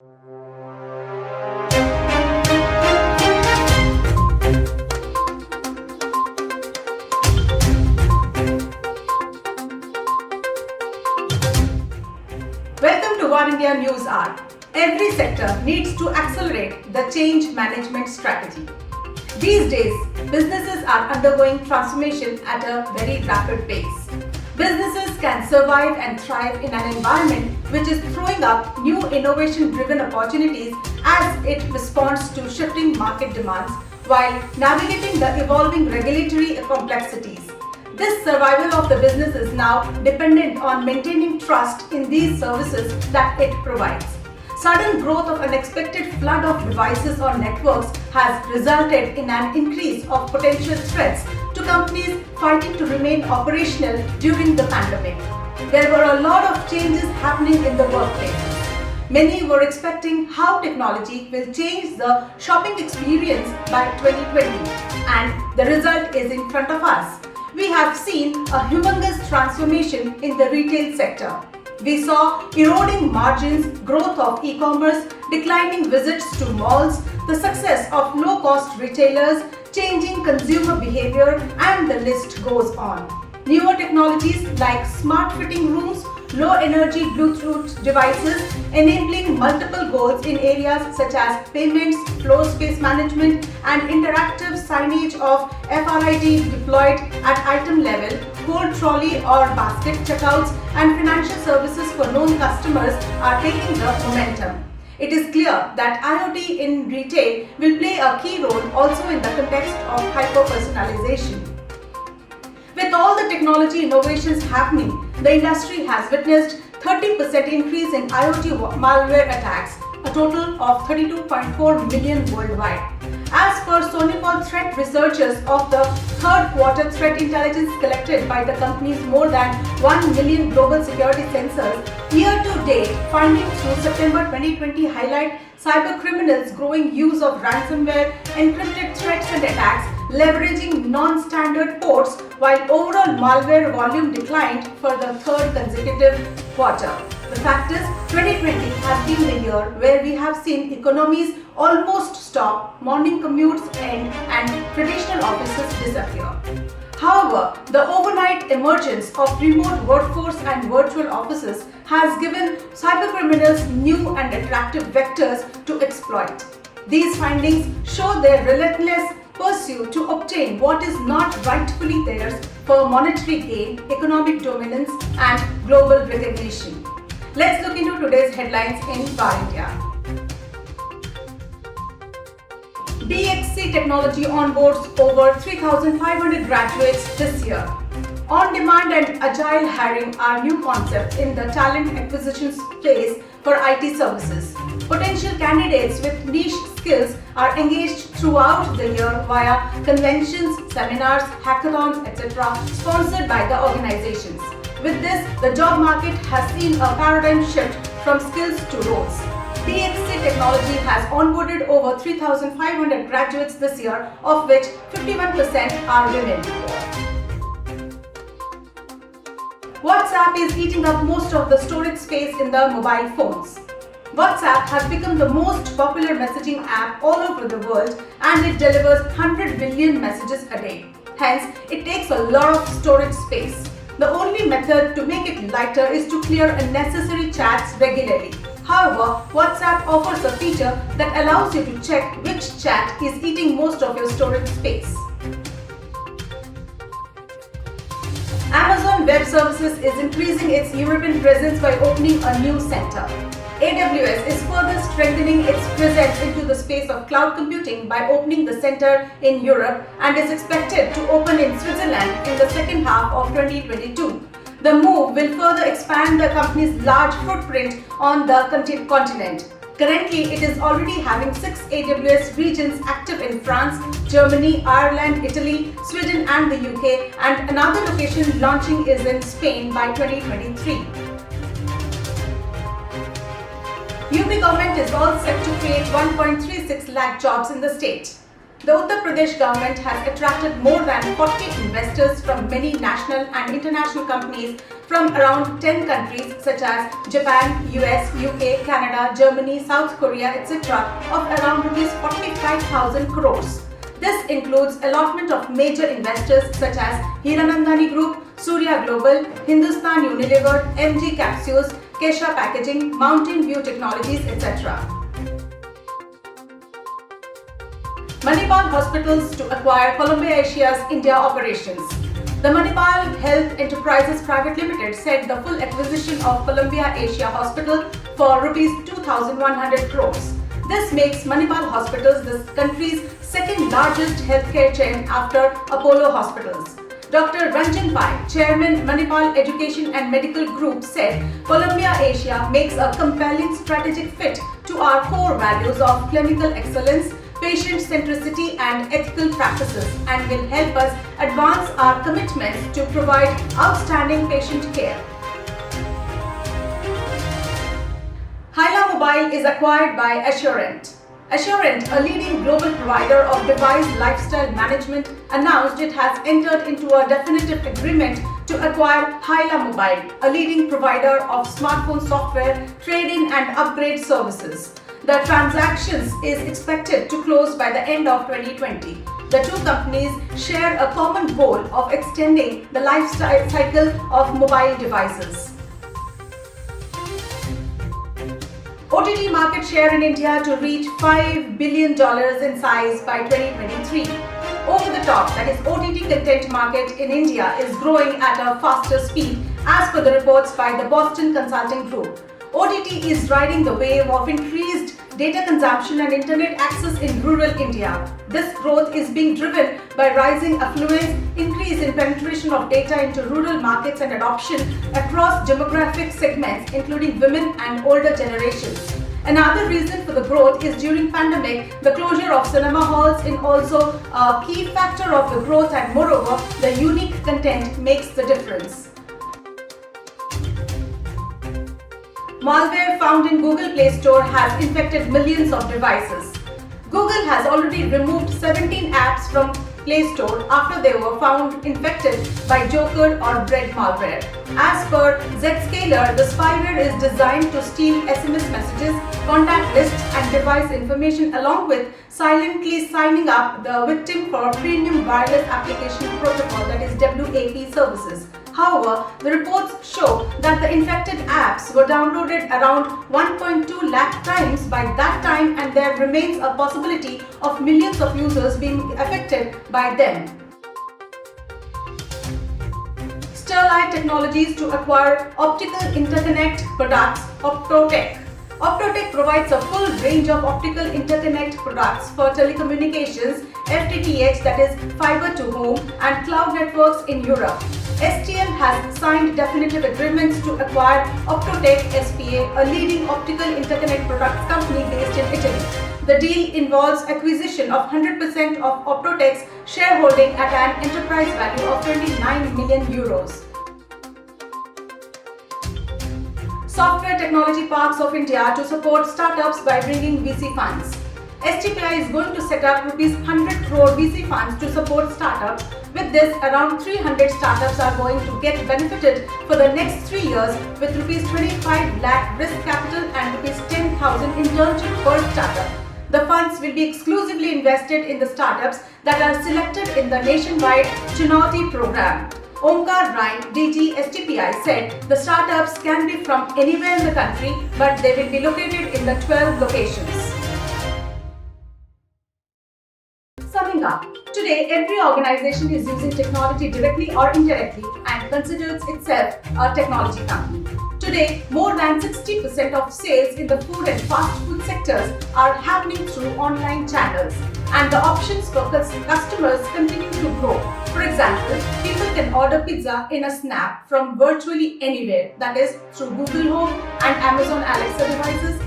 Welcome to One India News Hour. Every sector needs to accelerate the change management strategy. These days, businesses are undergoing transformation at a very rapid pace. Businesses can survive and thrive in an environment which is throwing up new innovation-driven opportunities as it responds to shifting market demands while navigating the evolving regulatory complexities. This survival of the business is now dependent on maintaining trust in these services that it provides. Sudden growth of unexpected flood of devices or networks has resulted in an increase of potential threats to companies fighting to remain operational during the pandemic. There were a lot of changes happening in the workplace. Many were expecting how technology will change the shopping experience by 2020, and the result is in front of us. We have seen a humongous transformation in the retail sector. We saw eroding margins, growth of e-commerce, declining visits to malls, the success of low-cost retailers, changing consumer behavior, and the list goes on. Newer technologies like smart fitting rooms, low-energy Bluetooth devices, enabling multiple goals in areas such as payments, floor space management, and interactive signage of FRID deployed at item level, cold trolley or basket checkouts, and financial services for known customers are taking the momentum. It is clear that IoT in retail will play a key role also in the context of hyper-personalization. With all the technology innovations happening, the industry has witnessed 30% increase in IoT malware attacks, a total of 32.4 million worldwide. As per Sonipol threat researchers of the third quarter threat intelligence collected by the company's more than 1 million global security sensors, year-to-date findings through September 2020 highlight cybercriminals' growing use of ransomware, encrypted threats and attacks, leveraging non-standard ports, while overall malware volume declined for the third consecutive quarter. The fact is, 2020 has been the year where we have seen economies almost stop, morning commutes end, and traditional offices disappear. However, the overnight emergence of remote workforce and virtual offices has given cybercriminals new and attractive vectors to exploit. These findings show their relentless pursuit to obtain what is not rightfully theirs for monetary gain, economic dominance, and global recognition. Let's look into today's headlines in One India. DXC Technology onboards over 3,500 graduates this year. On-demand and agile hiring are new concepts in the talent acquisition space for IT services. Potential candidates with niche skills are engaged throughout the year via conventions, seminars, hackathons, etc. sponsored by the organizations. With this, the job market has seen a paradigm shift from skills to roles. DXC Technology has onboarded over 3,500 graduates this year, of which 51% are women. WhatsApp is eating up most of the storage space in the mobile phones. WhatsApp has become the most popular messaging app all over the world, and it delivers 100 billion messages a day. Hence, it takes a lot of storage space. The only method to make it lighter is to clear unnecessary chats regularly. However, WhatsApp offers a feature that allows you to check which chat is eating most of your storage space. Amazon Web Services is increasing its European presence by opening a new center. AWS is further strengthening its presence into the space of cloud computing by opening the center in Europe and is expected to open in Switzerland in the second half of 2022. The move will further expand the company's large footprint on the continent. Currently, it is already having 6 AWS regions active in France, Germany, Ireland, Italy, Sweden and the UK, and another location launching is in Spain by 2023. UP government is all set to create 1.36 lakh jobs in the state. The Uttar Pradesh government has attracted more than 40 investors from many national and international companies from around 10 countries such as Japan, US, UK, Canada, Germany, South Korea, etc. of around rupees 45,000 crores. This includes allotment of major investors such as Hiranandani Group, Surya Global, Hindustan Unilever, MG Capsules, Kesha Packaging, Mountain View Technologies, etc. Manipal Hospitals to acquire Columbia Asia's India operations. The Manipal Health Enterprises Private Limited said the full acquisition of Columbia Asia Hospital for rupees 2,100 crores. This makes Manipal Hospitals the country's second largest healthcare chain after Apollo Hospitals. Dr. Ranjan Pai, Chairman Manipal Education and Medical Group, said Columbia Asia makes a compelling strategic fit to our core values of clinical excellence, patient centricity and ethical practices, and will help us advance our commitments to provide outstanding patient care. Hyla Mobile is acquired by Assurant. Assurant, a leading global provider of device lifestyle management, announced it has entered into a definitive agreement to acquire Hyla Mobile, a leading provider of smartphone software, trade-in and upgrade services. The transactions is expected to close by the end of 2020. The two companies share a common goal of extending the life cycle of mobile devices. OTT market share in India to reach $5 billion in size by 2023. Over the top, that is OTT content market in India is growing at a faster speed as per the reports by the Boston Consulting Group. OTT is riding the wave of increased data consumption and internet access in rural India. This growth is being driven by rising affluence, increase in penetration of data into rural markets and adoption across demographic segments including women and older generations. Another reason for the growth is during pandemic, the closure of cinema halls is also a key factor of the growth, and moreover, the unique content makes the difference. Malware found in Google Play Store has infected millions of devices. Google has already removed 17 apps from Play Store after they were found infected by Joker or Bread malware. As per Zscaler, the spyware is designed to steal SMS messages, contact lists and device information along with silently signing up the victim for Premium Wireless Application Protocol, that is WAP services. However, the reports show that the infected apps were downloaded around 1.2 lakh times by that time, and there remains a possibility of millions of users being affected by them. Sterlite Technologies to acquire optical interconnect products, Optotec. Optotec provides a full range of optical interconnect products for telecommunications, FTTH, that is fiber to home, and cloud networks in Europe. STM has signed definitive agreements to acquire Optotec SPA, a leading optical interconnect products company based in Italy. The deal involves acquisition of 100% of Optotec's shareholding at an enterprise value of 29 million euros. Software Technology Parks of India to support startups by bringing VC funds. STPI is going to set up rupees 100 crore VC funds to support startups. With this, around 300 startups are going to get benefited for the next 3 years with rupees 25 lakh risk capital and rupees 10,000 internship per startup. The funds will be exclusively invested in the startups that are selected in the nationwide Chunauti program. Omkar Rai, DG STPI, said the startups can be from anywhere in the country, but they will be located in the 12 locations. Summing up, today every organization is using technology directly or indirectly and considers itself a technology company. Today, more than 60% of sales in the food and fast food sectors are happening through online channels, and the options for customers continue to grow. For example, people can order pizza in a snap from virtually anywhere, that is through Google Home and Amazon Alexa devices,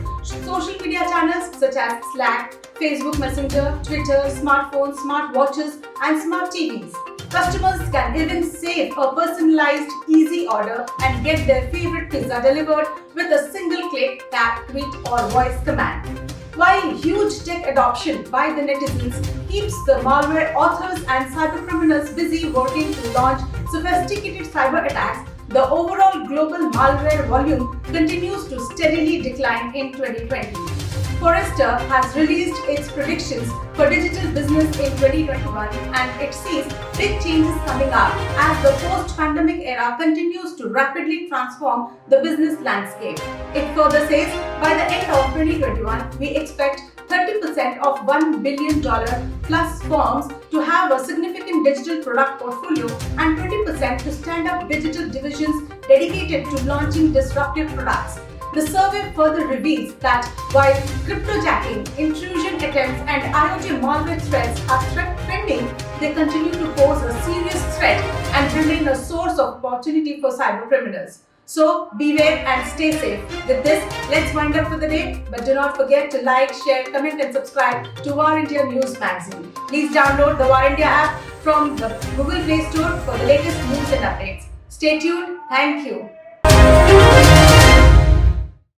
social media channels such as Slack, Facebook Messenger, Twitter, smartphones, smartwatches, and smart TVs. Customers can even save a personalized, easy order and get their favorite pizza delivered with a single click, tap, tweet, or voice command. While huge tech adoption by the netizens keeps the malware authors and cybercriminals busy working to launch sophisticated cyber attacks, the overall global malware volume continues to steadily decline in 2020. Forrester has released its predictions for digital business in 2021 and it sees big changes coming up as the post-pandemic era continues to rapidly transform the business landscape. It further says by the end of 2021, we expect 30% of $1 billion plus firms to have a significant digital product portfolio and 20% to stand up digital divisions dedicated to launching disruptive products. The survey further reveals that while cryptojacking, intrusion attempts, and IoT malware threats are trending, they continue to pose a serious threat and remain a source of opportunity for cyber criminals. So beware and stay safe. With this, let's wind up for the day. But do not forget to like, share, comment, and subscribe to War India News Magazine. Please download the War India app from the Google Play Store for the latest news and updates. Stay tuned. Thank you.